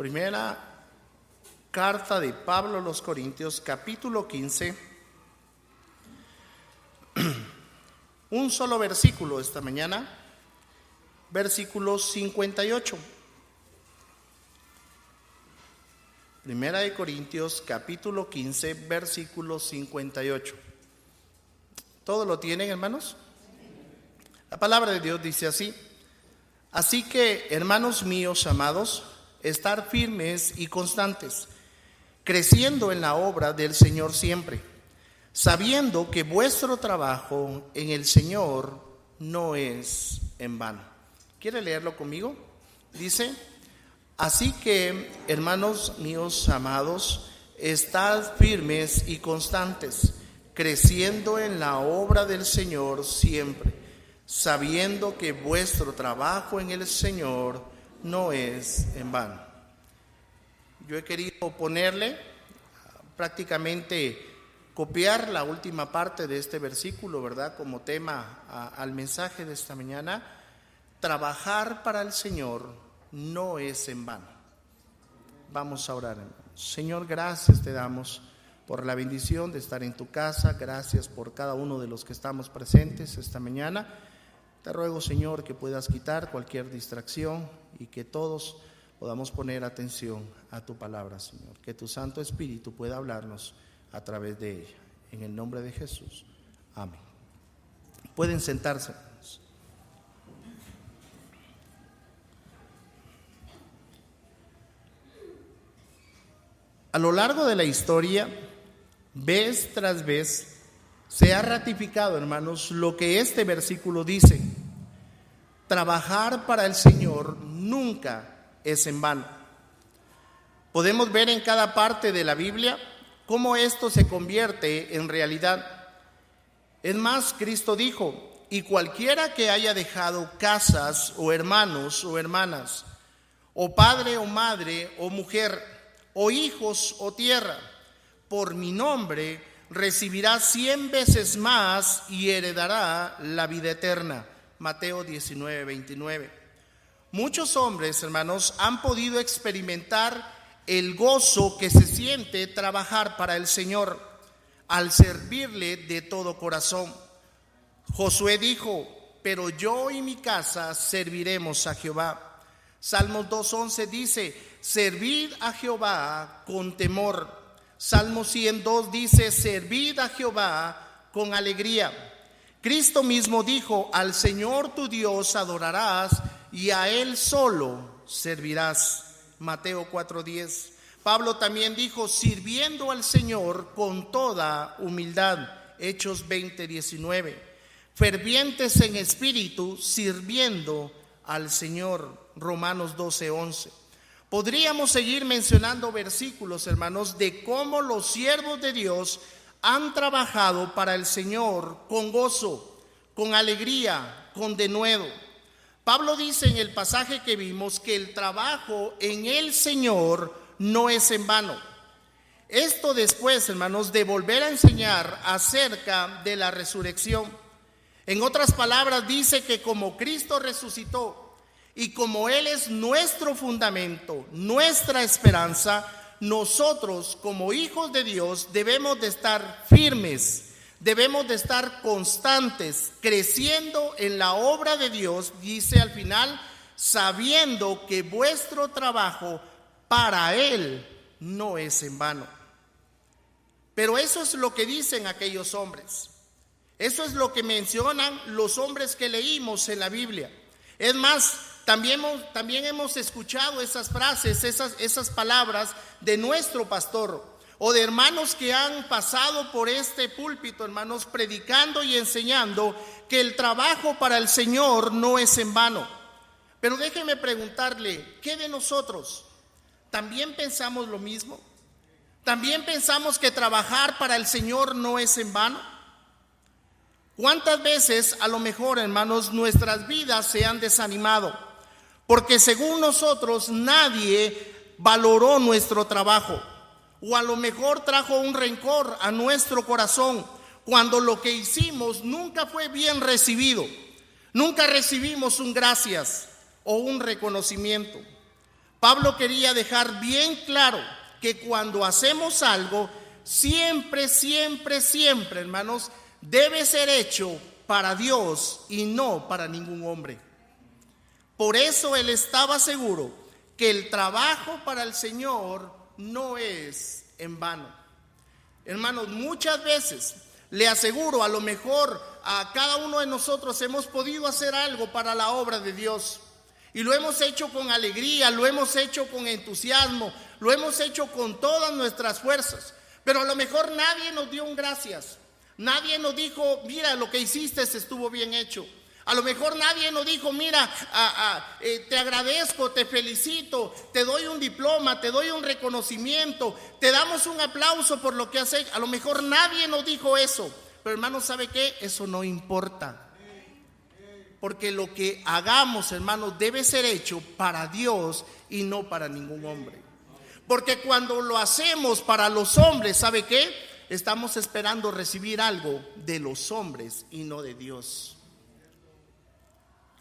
Primera carta de Pablo a los Corintios, capítulo 15. Un solo versículo esta mañana, versículo 58. Primera de Corintios, capítulo 15, versículo 58. ¿Todo lo tienen, hermanos? La palabra de Dios dice así: así que, hermanos míos amados, estar firmes y constantes, creciendo en la obra del Señor siempre, sabiendo que vuestro trabajo en el Señor no es en vano. ¿Quiere leerlo conmigo? Dice: así que, hermanos míos amados, estad firmes y constantes, creciendo en la obra del Señor siempre, sabiendo que vuestro trabajo en el Señor no es en vano. Yo he querido ponerle, prácticamente copiar la última parte de este versículo, ¿verdad?, como tema al mensaje de esta mañana. Trabajar para el Señor no es en vano. Vamos a orar, hermanos. Señor, gracias te damos por la bendición de estar en tu casa. Gracias por cada uno de los que estamos presentes esta mañana. Te ruego, Señor, que puedas quitar cualquier distracción y que todos podamos poner atención a tu palabra, Señor. Que tu Santo Espíritu pueda hablarnos a través de ella. En el nombre de Jesús. Amén. Pueden sentarse, hermanos. A lo largo de la historia, vez tras vez, se ha ratificado, hermanos, lo que este versículo dice: trabajar para el Señor nunca es en vano. Podemos ver en cada parte de la Biblia cómo esto se convierte en realidad. Es más, Cristo dijo: y cualquiera que haya dejado casas o hermanos o hermanas, o padre o madre o mujer, o hijos o tierra, por mi nombre, recibirá 100 veces más y heredará la vida eterna. Mateo 19:29. Muchos hombres, hermanos, han podido experimentar el gozo que se siente trabajar para el Señor al servirle de todo corazón. Josué dijo: pero yo y mi casa serviremos a Jehová. Salmos 2:11 dice: servid a Jehová con temor. Salmo 102 dice: servid a Jehová con alegría. Cristo mismo dijo: al Señor tu Dios adorarás y a Él solo servirás. Mateo 4:10. Pablo también dijo: sirviendo al Señor con toda humildad. Hechos 20:19. Fervientes en espíritu, sirviendo al Señor. Romanos 12:11. Podríamos seguir mencionando versículos, hermanos, de cómo los siervos de Dios han trabajado para el Señor con gozo, con alegría, con denuedo. Pablo dice en el pasaje que vimos que el trabajo en el Señor no es en vano. Esto después, hermanos, de volver a enseñar acerca de la resurrección. En otras palabras, dice que como Cristo resucitó y como Él es nuestro fundamento, nuestra esperanza, nosotros como hijos de Dios debemos de estar firmes, debemos de estar constantes, creciendo en la obra de Dios, dice al final, sabiendo que vuestro trabajo para Él no es en vano. Pero eso es lo que dicen aquellos hombres. Eso es lo que mencionan los hombres que leímos en la Biblia. Es más, también hemos escuchado esas frases, esas palabras de nuestro pastor o de hermanos que han pasado por este púlpito, hermanos, predicando y enseñando que el trabajo para el Señor no es en vano. Pero déjeme preguntarle, ¿qué de nosotros? ¿También pensamos lo mismo? ¿También pensamos que trabajar para el Señor no es en vano? ¿Cuántas veces a lo mejor, hermanos, nuestras vidas se han desanimado? Porque según nosotros nadie valoró nuestro trabajo, o a lo mejor trajo un rencor a nuestro corazón cuando lo que hicimos nunca fue bien recibido, nunca recibimos un gracias o un reconocimiento. Pablo quería dejar bien claro que cuando hacemos algo, siempre, hermanos, debe ser hecho para Dios y no para ningún hombre. Por eso él estaba seguro que el trabajo para el Señor no es en vano. Hermanos, muchas veces le aseguro, a lo mejor a cada uno de nosotros hemos podido hacer algo para la obra de Dios. Y lo hemos hecho con alegría, lo hemos hecho con entusiasmo, lo hemos hecho con todas nuestras fuerzas. Pero a lo mejor nadie nos dio un gracias. Nadie nos dijo, mira, lo que hiciste estuvo bien hecho. A lo mejor nadie nos dijo, mira, te agradezco, te felicito, te doy un diploma, te doy un reconocimiento, te damos un aplauso por lo que has hecho. A lo mejor nadie nos dijo eso. Pero hermanos, ¿sabe qué? Eso no importa. Porque lo que hagamos, hermanos, debe ser hecho para Dios y no para ningún hombre. Porque cuando lo hacemos para los hombres, ¿sabe qué? Estamos esperando recibir algo de los hombres y no de Dios.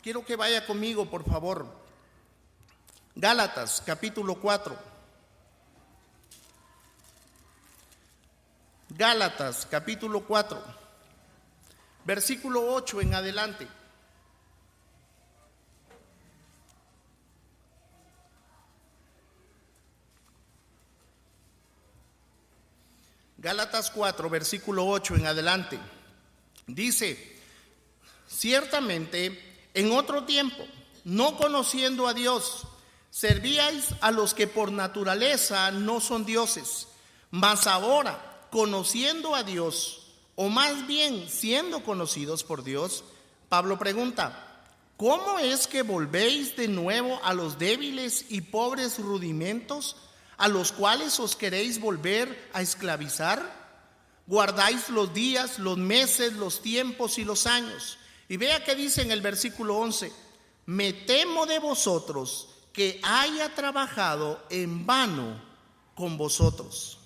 Quiero que vaya conmigo, por favor. Gálatas, capítulo 4. Gálatas, capítulo 4, versículo 8 en adelante. Gálatas 4, versículo 8 en adelante. Dice: ciertamente en otro tiempo, no conociendo a Dios, servíais a los que por naturaleza no son dioses. Mas ahora, conociendo a Dios, o más bien siendo conocidos por Dios, Pablo pregunta: ¿cómo es que volvéis de nuevo a los débiles y pobres rudimentos a los cuales os queréis volver a esclavizar? Guardáis los días, los meses, los tiempos y los años. Y vea que dice en el versículo 11: me temo de vosotros que haya trabajado en vano con vosotros.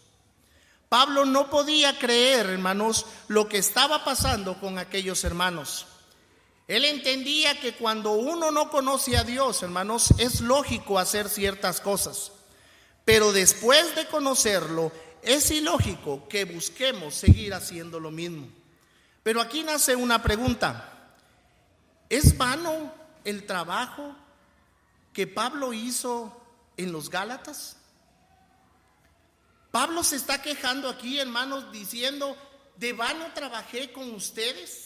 Pablo no podía creer, hermanos, lo que estaba pasando con aquellos hermanos. Él entendía que cuando uno no conoce a Dios, hermanos, es lógico hacer ciertas cosas. Pero después de conocerlo, es ilógico que busquemos seguir haciendo lo mismo. Pero aquí nace una pregunta: ¿es vano el trabajo que Pablo hizo en los Gálatas? Pablo se está quejando aquí, hermanos, diciendo: ¿de vano trabajé con ustedes?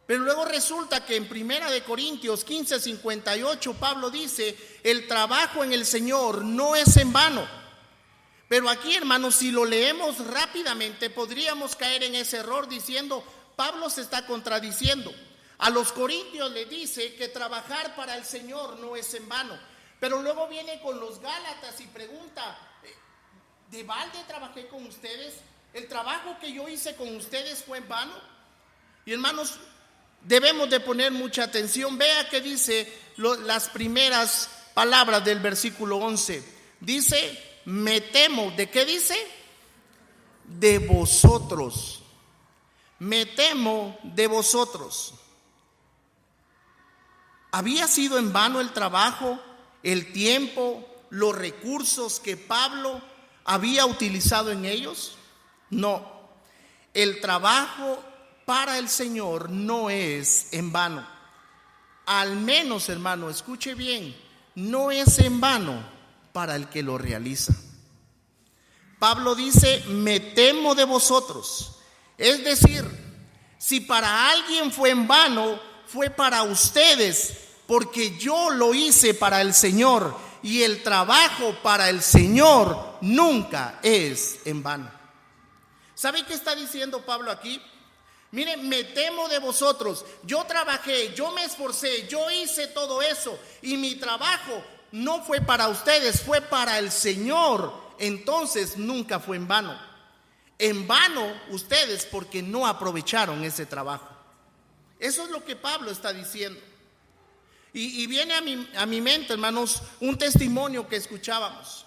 Pero luego resulta que en 1 de Corintios 15:58 Pablo dice: el trabajo en el Señor no es en vano. Pero aquí, hermanos, si lo leemos rápidamente, podríamos caer en ese error diciendo: Pablo se está contradiciendo. A los corintios le dice que trabajar para el Señor no es en vano. Pero luego viene con los Gálatas y pregunta: ¿de balde trabajé con ustedes? ¿El trabajo que yo hice con ustedes fue en vano? Y hermanos, debemos de poner mucha atención. Vea que dice las primeras palabras del versículo 11. Dice: me temo. ¿De qué dice? De vosotros. Me temo de vosotros. ¿Había sido en vano el trabajo, el tiempo, los recursos que Pablo había utilizado en ellos? No. El trabajo para el Señor no es en vano. Al menos, hermano, escuche bien, no es en vano para el que lo realiza. Pablo dice: me temo de vosotros. Es decir, si para alguien fue en vano, fue para ustedes, porque yo lo hice para el Señor, y el trabajo para el Señor nunca es en vano. ¿Sabe qué está diciendo Pablo aquí? Miren, me temo de vosotros. Yo trabajé, yo me esforcé, yo hice todo eso, y mi trabajo no fue para ustedes, fue para el Señor. Entonces nunca fue en vano. En vano ustedes porque no aprovecharon ese trabajo. Eso es lo que Pablo está diciendo. Y viene a mi mente, hermanos, un testimonio que escuchábamos.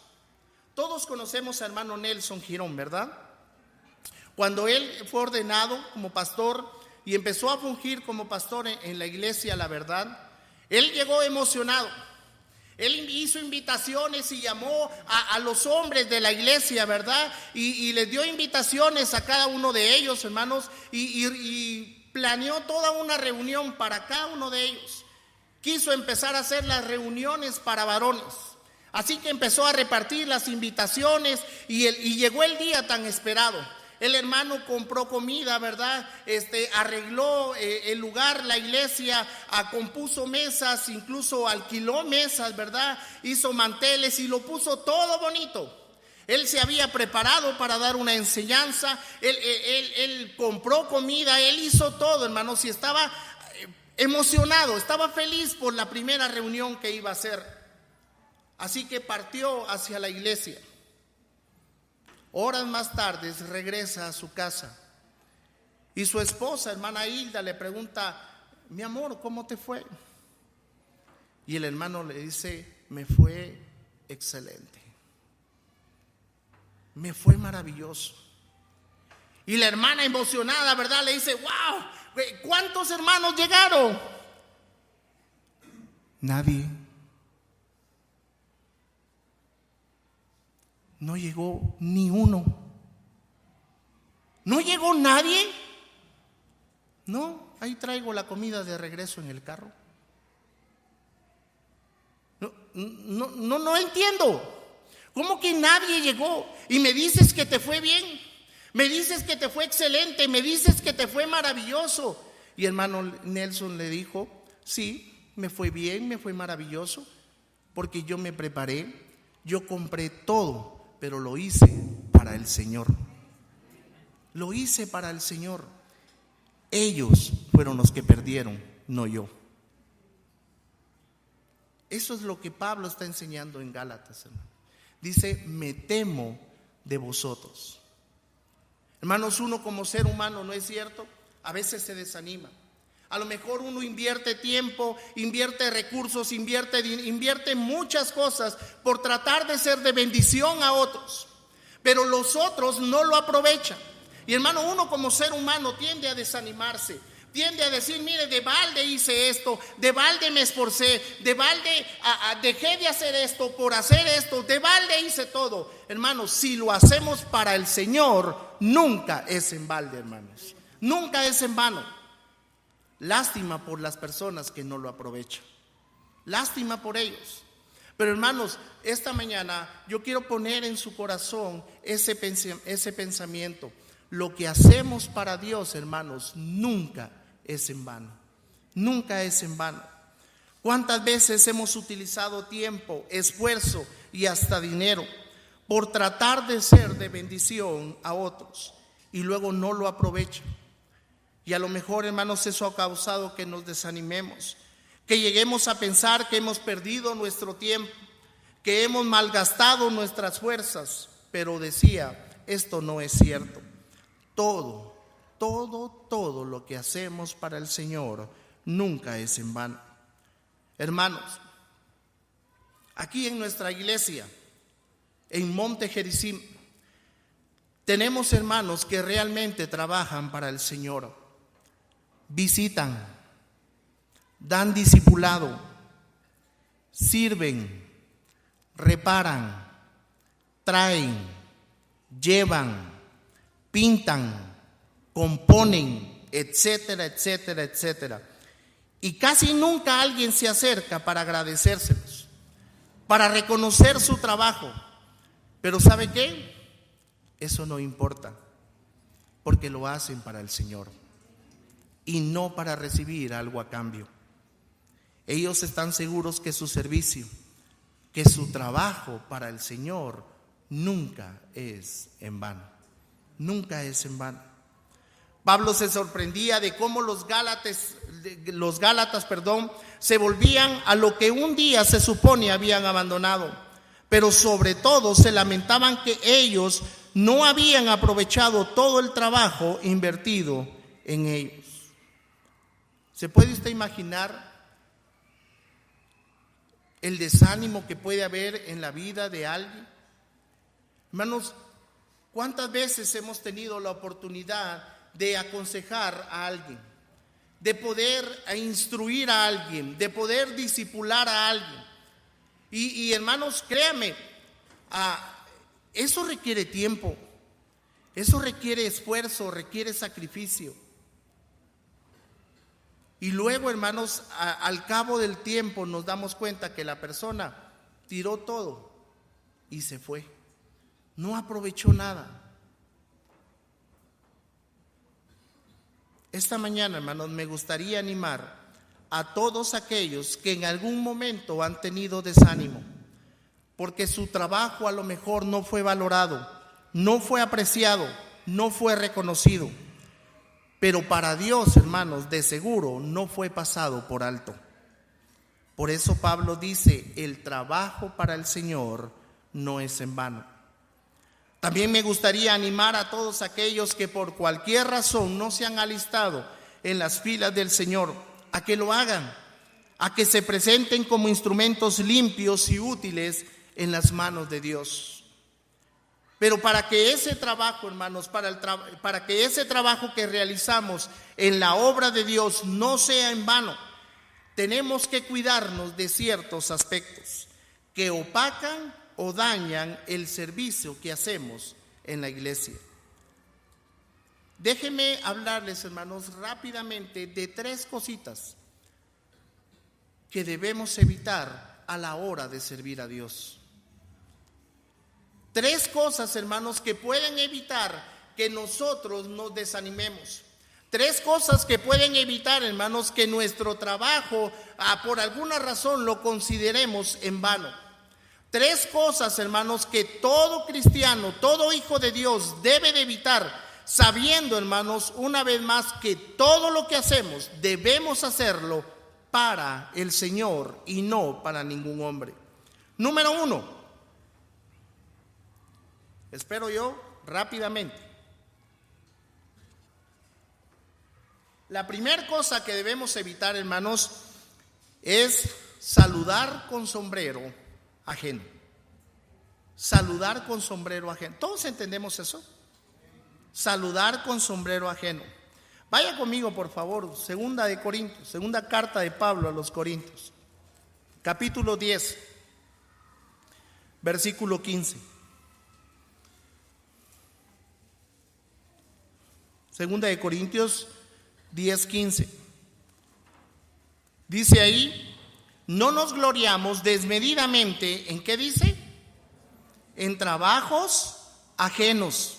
Todos conocemos a hermano Nelson Girón, ¿verdad? Cuando él fue ordenado como pastor y empezó a fungir como pastor en la iglesia La Verdad, él llegó emocionado. Él hizo invitaciones y llamó a los hombres de la iglesia, ¿verdad? Y les dio invitaciones a cada uno de ellos, hermanos, y planeó toda una reunión para cada uno de ellos. Quiso empezar a hacer las reuniones para varones. Así que empezó a repartir las invitaciones y llegó el día tan esperado. El hermano compró comida, ¿verdad? Arregló el lugar, la iglesia, compuso mesas, incluso alquiló mesas, ¿verdad? Hizo manteles y lo puso todo bonito. Él se había preparado para dar una enseñanza, él compró comida, él hizo todo, hermanos, y estaba emocionado, estaba feliz por la primera reunión que iba a hacer. Así que partió hacia la iglesia. Horas más tarde regresa a su casa y su esposa, hermana Hilda, le pregunta: mi amor, ¿cómo te fue? Y el hermano le dice: me fue excelente, me fue maravilloso. Y la hermana emocionada, ¿verdad?, le dice: wow, ¿cuántos hermanos llegaron? Nadie. No llegó ni uno. ¿No llegó nadie? No, ahí traigo la comida de regreso en el carro. No entiendo. ¿Cómo que nadie llegó? Y me dices que te fue bien, me dices que te fue excelente, me dices que te fue maravilloso. Y hermano Nelson le dijo: sí, me fue bien, me fue maravilloso, porque yo me preparé, yo compré todo, pero lo hice para el Señor. Lo hice para el Señor. Ellos fueron los que perdieron, no yo. Eso es lo que Pablo está enseñando en Gálatas, hermano. Dice: me temo de vosotros. Hermanos, uno como ser humano, ¿no es cierto?, a veces se desanima. A lo mejor uno invierte tiempo, invierte recursos, invierte muchas cosas por tratar de ser de bendición a otros, pero los otros no lo aprovechan. Y hermano, uno como ser humano tiende a desanimarse, tiende a decir: mire, de balde hice esto, de balde me esforcé, de balde dejé de hacer esto por hacer esto, de balde hice todo. Hermanos, si lo hacemos para el Señor, nunca es en balde, hermanos, nunca es en vano. Lástima por las personas que no lo aprovechan, lástima por ellos. Pero hermanos, esta mañana yo quiero poner en su corazón ese pensamiento. Lo que hacemos para Dios, hermanos, nunca es en vano, nunca es en vano. ¿Cuántas veces hemos utilizado tiempo, esfuerzo y hasta dinero por tratar de ser de bendición a otros y luego no lo aprovechan? Y a lo mejor, hermanos, eso ha causado que nos desanimemos, que lleguemos a pensar que hemos perdido nuestro tiempo, que hemos malgastado nuestras fuerzas. Pero decía: esto no es cierto. Todo lo que hacemos para el Señor nunca es en vano. Hermanos, aquí en nuestra iglesia, en Monte Gerizim, tenemos hermanos que realmente trabajan para el Señor. Visitan, dan discipulado, sirven, reparan, traen, llevan, pintan, componen, etcétera, etcétera, etcétera. Y casi nunca alguien se acerca para agradecérselos, para reconocer su trabajo. Pero ¿sabe qué? Eso no importa, porque lo hacen para el Señor y no para recibir algo a cambio. Ellos están seguros que su servicio, que su trabajo para el Señor nunca es en vano, nunca es en vano. Pablo se sorprendía de cómo los gálatas, se volvían a lo que un día se supone habían abandonado, pero sobre todo se lamentaban que ellos no habían aprovechado todo el trabajo invertido en ellos. ¿Se puede usted imaginar el desánimo que puede haber en la vida de alguien? Hermanos, ¿cuántas veces hemos tenido la oportunidad de aconsejar a alguien, de poder instruir a alguien, de poder discipular a alguien? Y hermanos, créanme, eso requiere tiempo, eso requiere esfuerzo, requiere sacrificio. Y luego, hermanos, al cabo del tiempo nos damos cuenta que la persona tiró todo y se fue. No aprovechó nada. Esta mañana, hermanos, me gustaría animar a todos aquellos que en algún momento han tenido desánimo, porque su trabajo a lo mejor no fue valorado, no fue apreciado, no fue reconocido. Pero para Dios, hermanos, de seguro no fue pasado por alto. Por eso Pablo dice, el trabajo para el Señor no es en vano. También me gustaría animar a todos aquellos que por cualquier razón no se han alistado en las filas del Señor, a que lo hagan, a que se presenten como instrumentos limpios y útiles en las manos de Dios. Pero para que ese trabajo, hermanos, para que ese trabajo que realizamos en la obra de Dios no sea en vano, tenemos que cuidarnos de ciertos aspectos que opacan o dañan el servicio que hacemos en la iglesia. Déjenme hablarles, hermanos, rápidamente de 3 cositas que debemos evitar a la hora de servir a Dios. 3 cosas, hermanos, que pueden evitar que nosotros nos desanimemos. 3 cosas que pueden evitar, hermanos, que nuestro trabajo, por alguna razón, lo consideremos en vano. 3 cosas, hermanos, que todo cristiano, todo hijo de Dios debe de evitar, sabiendo, hermanos, una vez más que todo lo que hacemos debemos hacerlo para el Señor y no para ningún hombre. Número 1. Espero yo rápidamente. La primera cosa que debemos evitar, hermanos, es saludar con sombrero ajeno. Saludar con sombrero ajeno. ¿Todos entendemos eso? Saludar con sombrero ajeno. Vaya conmigo, por favor, segunda carta de Pablo a los Corintios, capítulo 10, versículo 15. Segunda de Corintios 10:15. Dice ahí, no nos gloriamos desmedidamente, ¿en qué dice? En trabajos ajenos,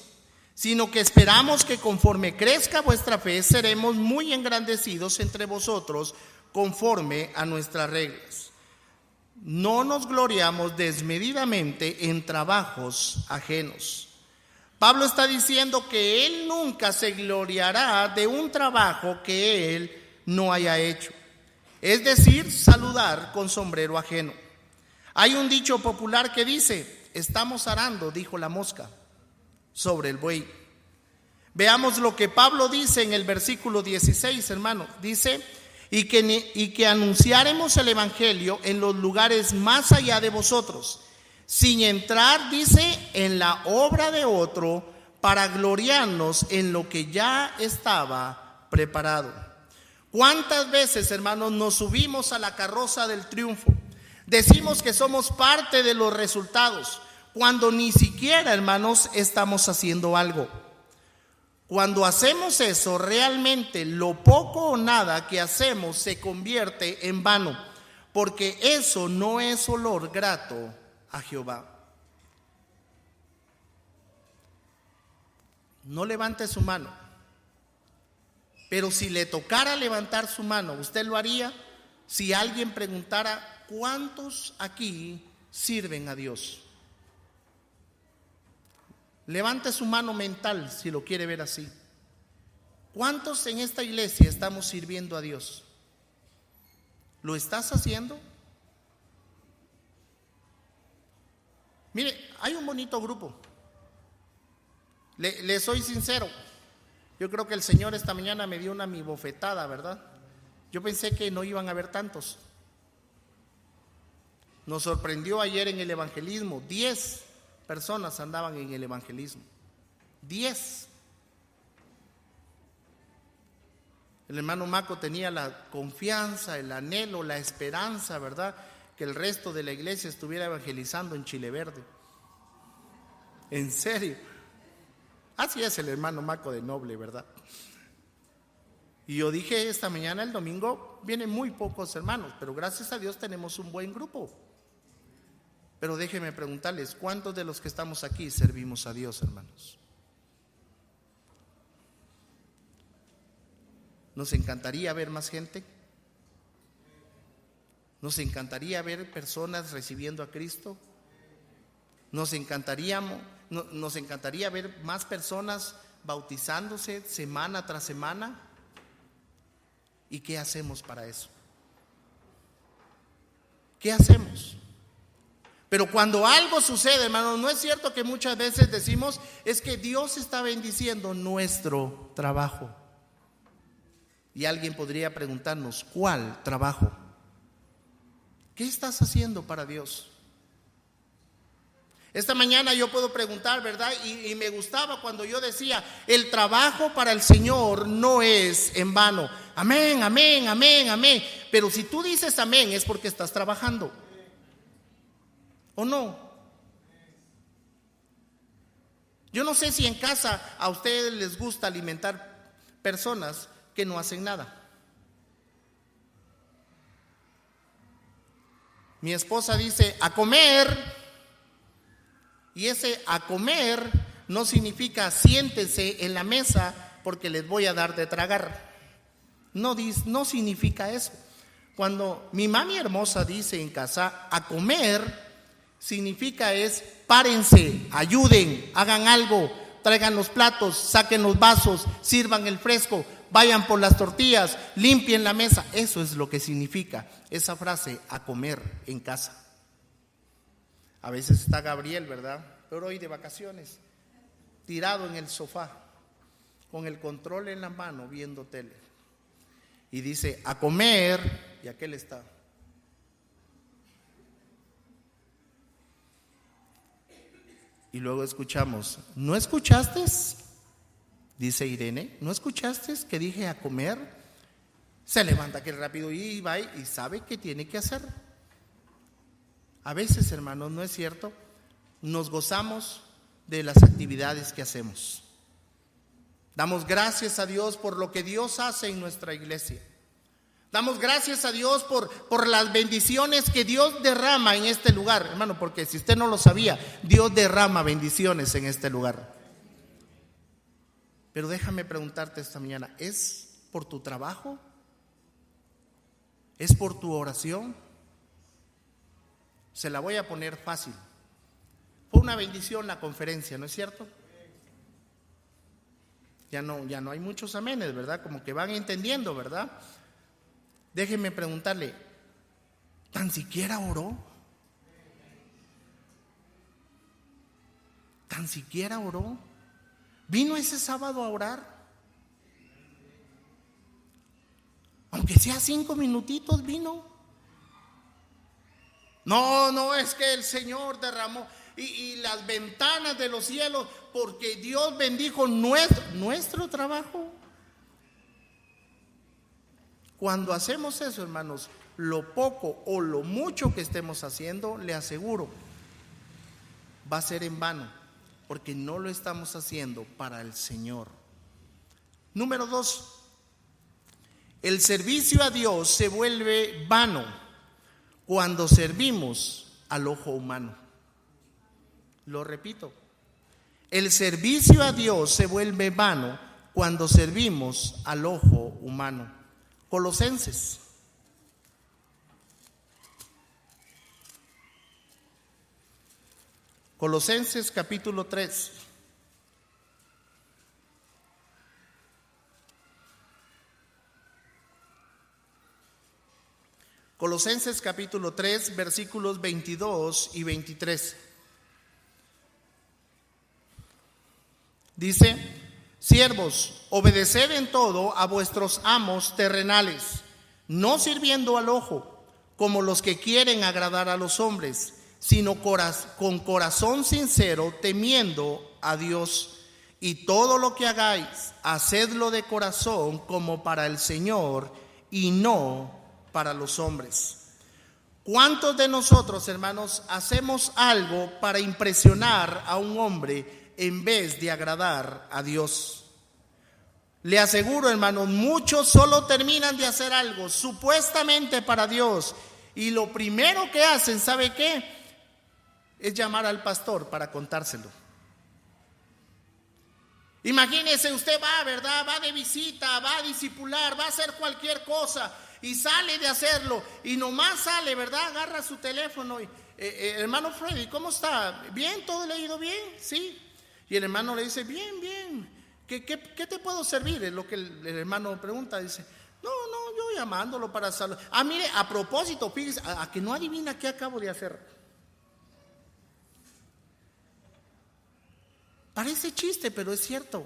sino que esperamos que conforme crezca vuestra fe, seremos muy engrandecidos entre vosotros conforme a nuestras reglas. No nos gloriamos desmedidamente en trabajos ajenos. Pablo está diciendo que él nunca se gloriará de un trabajo que él no haya hecho. Es decir, saludar con sombrero ajeno. Hay un dicho popular que dice, estamos arando, dijo la mosca, sobre el buey. Veamos lo que Pablo dice en el versículo 16, hermano. Dice, y que anunciaremos el evangelio en los lugares más allá de vosotros, sin entrar, dice, en la obra de otro, para gloriarnos en lo que ya estaba preparado. ¿Cuántas veces, hermanos, nos subimos a la carroza del triunfo? Decimos que somos parte de los resultados, cuando ni siquiera, hermanos, estamos haciendo algo. Cuando hacemos eso, realmente lo poco o nada que hacemos se convierte en vano, porque eso no es olor grato a Jehová. No levante su mano, pero si le tocara levantar su mano, ¿usted lo haría? Si alguien preguntara, ¿cuántos aquí sirven a Dios? Levante su mano mental si lo quiere ver así. ¿Cuántos en esta iglesia estamos sirviendo a Dios? ¿Lo estás haciendo? Mire, hay un bonito grupo. Le soy sincero. Yo creo que el Señor esta mañana me dio una mi bofetada, ¿verdad? Yo pensé que no iban a haber tantos. Nos sorprendió ayer en el evangelismo. 10 personas andaban en el evangelismo. 10. El hermano Maco tenía la confianza, el anhelo, la esperanza, ¿verdad? que el resto de la iglesia estuviera evangelizando en Chile Verde. En serio. Así es el hermano Maco de Noble, ¿verdad? Y yo dije esta mañana, el domingo, vienen muy pocos hermanos, pero gracias a Dios tenemos un buen grupo. Pero déjenme preguntarles, ¿cuántos de los que estamos aquí servimos a Dios, hermanos? ¿Nos encantaría ver más gente? ¿Nos encantaría ver personas recibiendo a Cristo? Nos encantaría ver más personas bautizándose semana tras semana. ¿Y qué hacemos para eso? ¿Qué hacemos? Pero cuando algo sucede, hermanos, no es cierto que muchas veces decimos, es que Dios está bendiciendo nuestro trabajo. Y alguien podría preguntarnos, ¿cuál trabajo? ¿Qué estás haciendo para Dios? Esta mañana yo puedo preguntar, ¿verdad? Y me gustaba cuando yo decía, el trabajo para el Señor no es en vano. Amén, amén, amén, amén. Pero si tú dices amén es porque estás trabajando. ¿O no? Yo no sé si en casa a ustedes les gusta alimentar personas que no hacen nada. Mi esposa dice, a comer. Y ese a comer no significa siéntese en la mesa porque les voy a dar de tragar. No significa eso. Cuando mi mami hermosa dice en casa a comer, significa es párense, ayuden, hagan algo, traigan los platos, saquen los vasos, sirvan el fresco, vayan por las tortillas, limpien la mesa. Eso es lo que significa esa frase, a comer en casa. A veces está Gabriel, ¿verdad? Pero hoy de vacaciones, tirado en el sofá, con el control en la mano, viendo tele. Y dice, a comer, y aquel está. Y luego escuchamos, ¿no escuchaste? Dice Irene, ¿no escuchaste que dije a comer? Se levanta aquel rápido y va y sabe qué tiene que hacer. A veces, hermanos, ¿no es cierto? Nos gozamos de las actividades que hacemos. Damos gracias a Dios por lo que Dios hace en nuestra iglesia. Damos gracias a Dios por las bendiciones que Dios derrama en este lugar, hermano, porque si usted no lo sabía, Dios derrama bendiciones en este lugar. Pero déjame preguntarte esta mañana, ¿es por tu trabajo? ¿Es por tu oración? Se la voy a poner fácil. Fue una bendición la conferencia, ¿no es cierto? Ya no hay muchos amenes, ¿verdad? Como que van entendiendo, ¿verdad? Déjenme preguntarle, ¿tan siquiera oró? ¿Tan siquiera oró? ¿Vino ese sábado a orar? Aunque sea 5 minutitos vino. No, es que el Señor derramó y las ventanas de los cielos, porque Dios bendijo nuestro trabajo. Cuando hacemos eso, hermanos, lo poco o lo mucho que estemos haciendo, le aseguro, va a ser en vano, porque no lo estamos haciendo para el Señor. Número 2, el servicio a Dios se vuelve vano cuando servimos al ojo humano. Lo repito, el servicio a Dios se vuelve vano cuando servimos al ojo humano. Colosenses. Colosenses capítulo 3. Colosenses capítulo 3, versículos 22 y 23. Dice: siervos, obedeced en todo a vuestros amos terrenales, no sirviendo al ojo, como los que quieren agradar a los hombres, sino con corazón sincero, temiendo a Dios. Y todo lo que hagáis, hacedlo de corazón como para el Señor y no para los hombres, ¿Cuántos de nosotros, hermanos, hacemos algo para impresionar a un hombre en vez de agradar a Dios? Le aseguro, hermanos, muchos solo terminan de hacer algo supuestamente para Dios y lo primero que hacen, ¿sabe qué? Es llamar al pastor para contárselo. Imagínese, usted va, ¿verdad? Va de visita, va a discipular, va a hacer cualquier cosa y sale de hacerlo y nomás sale, ¿verdad? Agarra su teléfono y hermano Freddy, ¿cómo está? ¿Bien? ¿Todo le ha ido bien? Sí. Y el hermano le dice, bien, bien. ¿Qué te puedo servir? Es lo que el hermano pregunta. Dice, no, yo llamándolo para saludar. Ah, mire, a propósito, fíjese, a que no adivina qué acabo de hacer. Parece chiste, pero es cierto.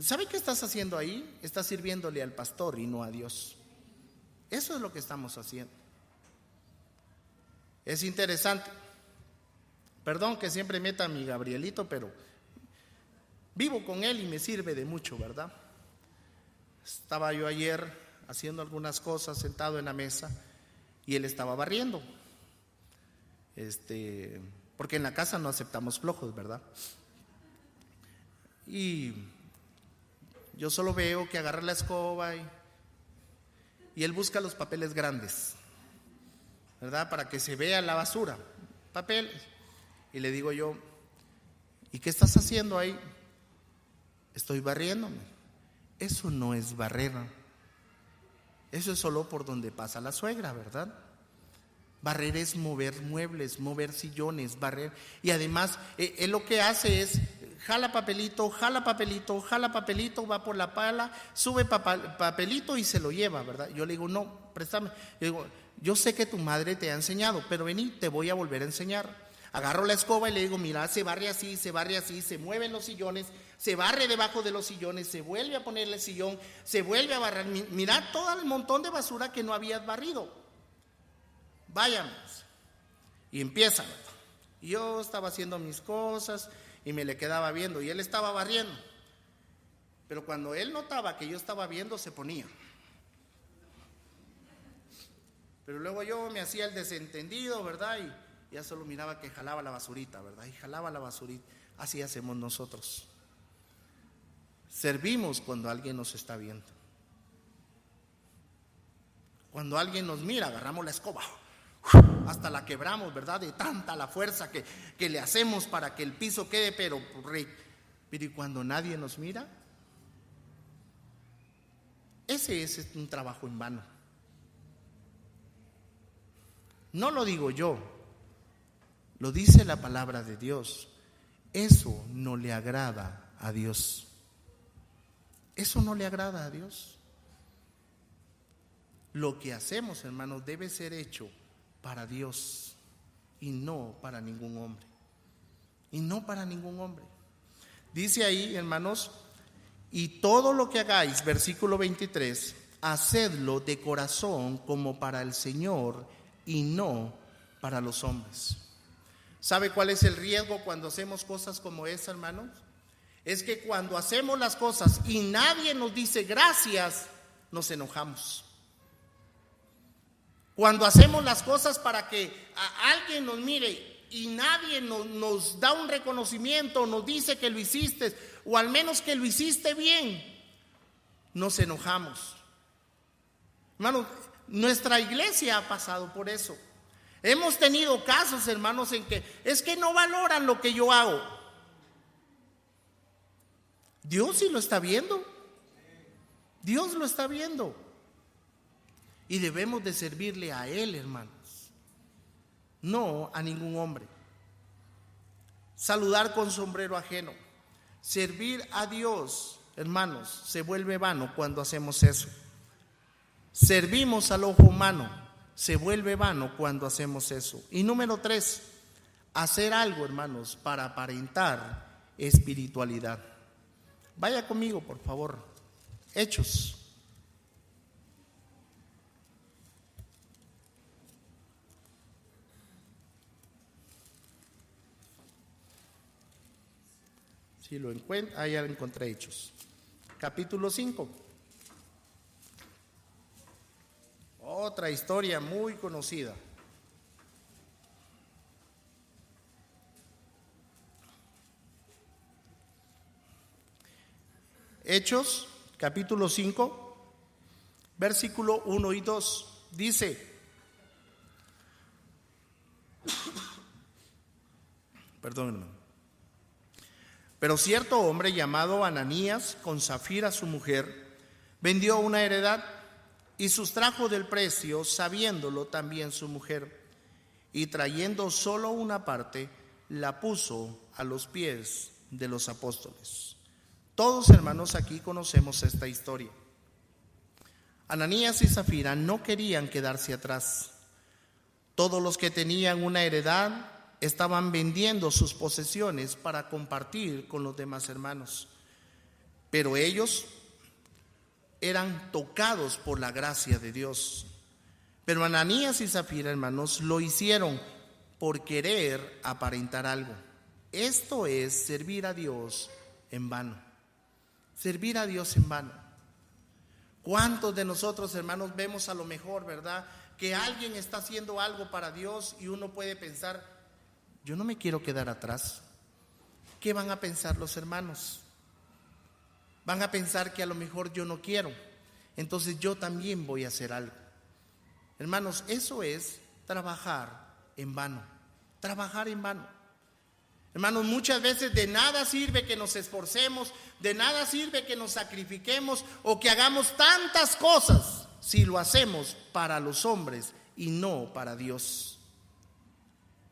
¿Sabe qué estás haciendo ahí? Estás sirviéndole al pastor y no a Dios. Eso es lo que estamos haciendo. Es interesante. Perdón que siempre meta a mi Gabrielito, pero vivo con él y me sirve de mucho, ¿verdad? Estaba yo ayer haciendo algunas cosas sentado en la mesa y él estaba barriendo. Porque en la casa no aceptamos flojos, ¿verdad? Y yo solo veo que agarra la escoba y él busca los papeles grandes, ¿verdad? Para que se vea la basura, papeles. Y le digo yo, ¿y qué estás haciendo ahí? Estoy barriéndome. Eso no es barrer. Eso es solo por donde pasa la suegra, ¿verdad? Barrer es mover muebles, mover sillones, barrer. Y además, él lo que hace es jala papelito, va por la pala, sube papelito y se lo lleva, ¿verdad? Yo le digo, no, préstame. Yo digo, yo sé que tu madre te ha enseñado, pero vení, te voy a volver a enseñar. Agarro la escoba y le digo, mira, se barre así, se mueven los sillones, se barre debajo de los sillones, se vuelve a poner el sillón, se vuelve a barrer. Mira todo el montón de basura que no habías barrido. Váyamos. Y empieza. Yo estaba haciendo mis cosas y me le quedaba viendo y él estaba barriendo. Pero cuando él notaba que yo estaba viendo, se ponía. Pero luego yo me hacía el desentendido, ¿verdad? Y ya solo miraba que jalaba la basurita, ¿verdad? Y jalaba la basurita. Así hacemos nosotros. Servimos cuando alguien nos está viendo. Cuando alguien nos mira, agarramos la escoba. Hasta la quebramos, ¿verdad? De tanta la fuerza que le hacemos para que el piso quede, pero ¿y cuando nadie nos mira? Ese es un trabajo en vano. No lo digo yo, lo dice la palabra de Dios. Eso no le agrada a Dios. Eso no le agrada a Dios. Lo que hacemos, hermanos, debe ser hecho para Dios y no para ningún hombre. Y no para ningún hombre. Dice ahí, hermanos, y todo lo que hagáis, versículo 23, hacedlo de corazón como para el Señor y no para los hombres. ¿Sabe cuál es el riesgo cuando hacemos cosas como esa, hermanos? Es que cuando hacemos las cosas y nadie nos dice gracias, nos enojamos. Cuando hacemos las cosas para que alguien nos mire y nadie nos da un reconocimiento, nos dice que lo hiciste, o al menos que lo hiciste bien, nos enojamos. Hermanos, nuestra iglesia ha pasado por eso. Hemos tenido casos, hermanos, en que es que no valoran lo que yo hago. Dios sí lo está viendo. Dios lo está viendo. Y debemos de servirle a Él, hermanos, no a ningún hombre. Saludar con sombrero ajeno. Servir a Dios, hermanos, se vuelve vano cuando hacemos eso. Servimos al ojo humano, se vuelve vano cuando hacemos eso. Y número 3, hacer algo, hermanos, para aparentar espiritualidad. Vaya conmigo, por favor. Hechos. Si lo encuentro, ahí ya lo encontré, Hechos. Capítulo 5. Otra historia muy conocida. Hechos, capítulo 5, versículo 1 y 2. Dice, perdón, pero cierto hombre llamado Ananías, con Zafira su mujer, vendió una heredad y sustrajo del precio, sabiéndolo también su mujer, y trayendo solo una parte, la puso a los pies de los apóstoles. Todos, hermanos, aquí conocemos esta historia. Ananías y Zafira no querían quedarse atrás. Todos los que tenían una heredad estaban vendiendo sus posesiones para compartir con los demás hermanos. Pero ellos eran tocados por la gracia de Dios. Pero Ananías y Zafira, hermanos, lo hicieron por querer aparentar algo. Esto es servir a Dios en vano. Servir a Dios en vano. ¿Cuántos de nosotros, hermanos, vemos a lo mejor, verdad, que alguien está haciendo algo para Dios y uno puede pensar, yo no me quiero quedar atrás? ¿Qué van a pensar los hermanos? Van a pensar que a lo mejor yo no quiero, entonces yo también voy a hacer algo. Hermanos, eso es trabajar en vano. Trabajar en vano. Hermanos, muchas veces de nada sirve que nos esforcemos, de nada sirve que nos sacrifiquemos o que hagamos tantas cosas si lo hacemos para los hombres y no para Dios.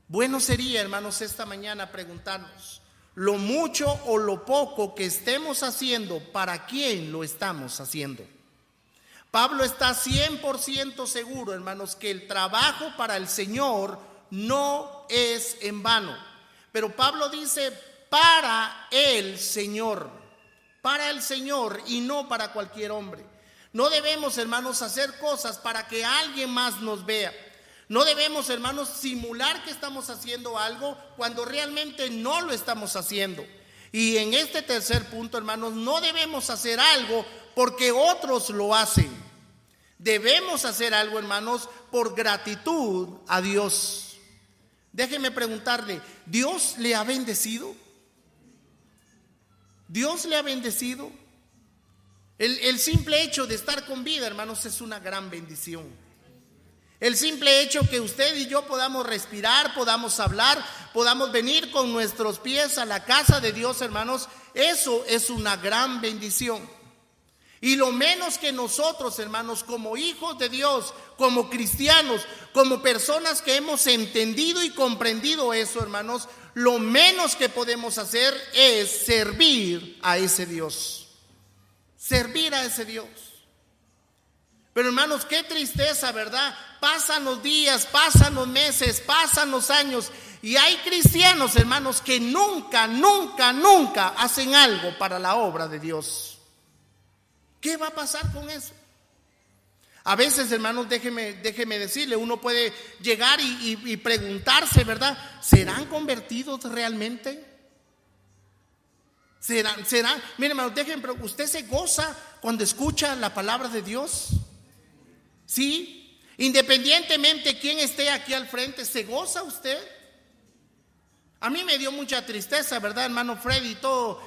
Bueno sería, hermanos, esta mañana preguntarnos, lo mucho o lo poco que estemos haciendo, ¿para quién lo estamos haciendo? Pablo está 100% seguro, hermanos, que el trabajo para el Señor no es en vano. Pero Pablo dice, para el Señor y no para cualquier hombre. No debemos, hermanos, hacer cosas para que alguien más nos vea. No debemos, hermanos, simular que estamos haciendo algo cuando realmente no lo estamos haciendo. Y en este tercer punto, hermanos, no debemos hacer algo porque otros lo hacen. Debemos hacer algo, hermanos, por gratitud a Dios. Déjeme preguntarle, ¿Dios le ha bendecido? ¿Dios le ha bendecido? El simple hecho de estar con vida, hermanos, es una gran bendición. El simple hecho que usted y yo podamos respirar, podamos hablar, podamos venir con nuestros pies a la casa de Dios, hermanos, eso es una gran bendición. Y lo menos que nosotros, hermanos, como hijos de Dios, como cristianos, como personas que hemos entendido y comprendido eso, hermanos, lo menos que podemos hacer es servir a ese Dios. Servir a ese Dios. Pero, hermanos, qué tristeza, ¿verdad? Pasan los días, pasan los meses, pasan los años y hay cristianos, hermanos, que nunca hacen algo para la obra de Dios. ¿Qué va a pasar con eso? A veces, hermanos, déjeme decirle, uno puede llegar y preguntarse, ¿verdad? ¿Serán convertidos realmente? ¿Serán? Mire, hermanos, ¿usted se goza cuando escucha la palabra de Dios? ¿Sí? Independientemente quién esté aquí al frente, ¿se goza usted? A mí me dio mucha tristeza, ¿verdad, hermano Freddy? Todo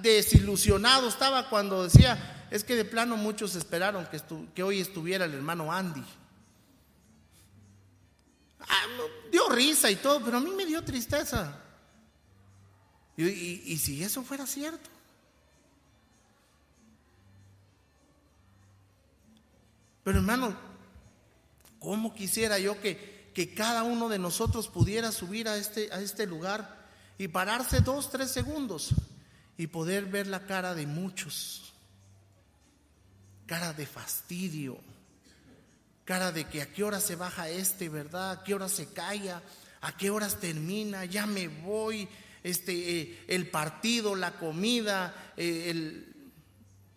desilusionado estaba cuando decía, es que de plano muchos esperaron que hoy estuviera el hermano Andy. Dio risa y todo, pero a mí me dio tristeza. Y si eso fuera cierto. Pero, hermano, ¿cómo quisiera yo que cada uno de nosotros pudiera subir a este lugar y pararse 2-3 segundos y poder ver la cara de muchos? Cara de fastidio, cara de que a qué hora se baja ¿verdad? A qué hora se calla, a qué horas termina, ya me voy, el partido, la comida,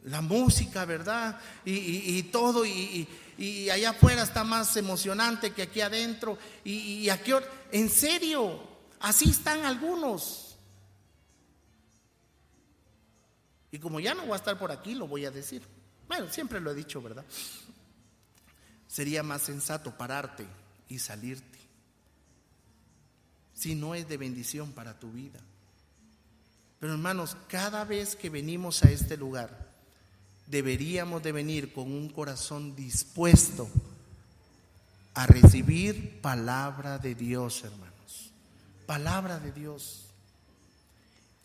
la música, ¿verdad? Y todo, y allá afuera está más emocionante que aquí adentro, y a qué hora, en serio, así están algunos. Y como ya no voy a estar por aquí, lo voy a decir. Bueno, siempre lo he dicho, ¿verdad? sería más sensato pararte y salirte, si no es de bendición para tu vida. Pero hermanos, cada vez que venimos a este lugar, deberíamos de venir con un corazón dispuesto a recibir palabra de Dios, hermanos. Palabra de Dios.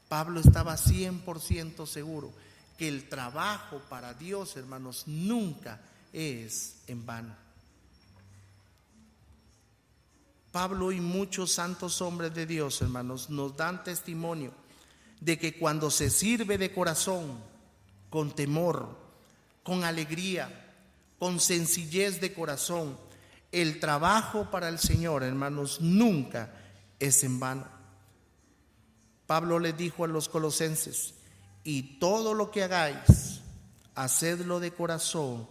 Pablo estaba 100% seguro que el trabajo para Dios, hermanos, nunca es en vano. Pablo y muchos santos hombres de Dios, hermanos, nos dan testimonio de que cuando se sirve de corazón, con temor, con alegría, con sencillez de corazón, el trabajo para el Señor, hermanos, nunca es en vano. Pablo les dijo a los colosenses: y todo lo que hagáis, hacedlo de corazón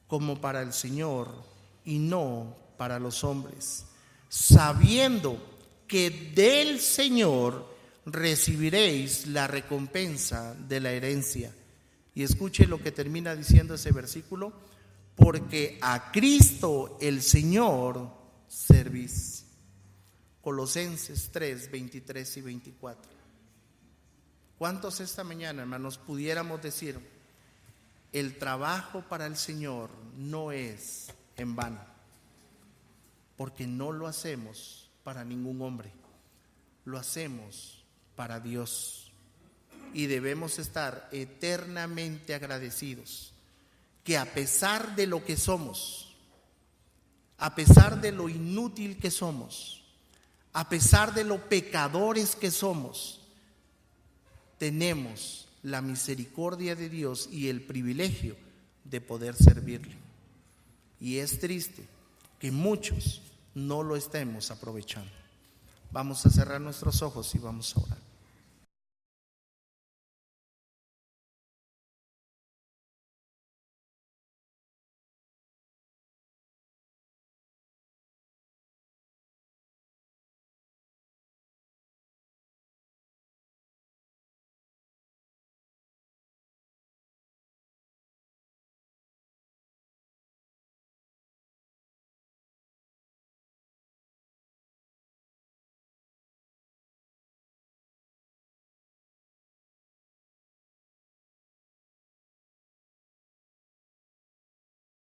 como para el Señor y no para los hombres, sabiendo que del Señor recibiréis la recompensa de la herencia. Y escuche lo que termina diciendo ese versículo: porque a Cristo el Señor servís. Colosenses 3, 23 y 24. ¿Cuántos esta mañana, hermanos, pudiéramos decir: el trabajo para el Señor no es en vano? Porque no lo hacemos para ningún hombre, lo hacemos para Dios. Y debemos estar eternamente agradecidos que a pesar de lo que somos, a pesar de lo inútil que somos, a pesar de lo pecadores que somos, tenemos la misericordia de Dios y el privilegio de poder servirle. Y es triste que muchos no lo estemos aprovechando. Vamos a cerrar nuestros ojos y vamos a orar.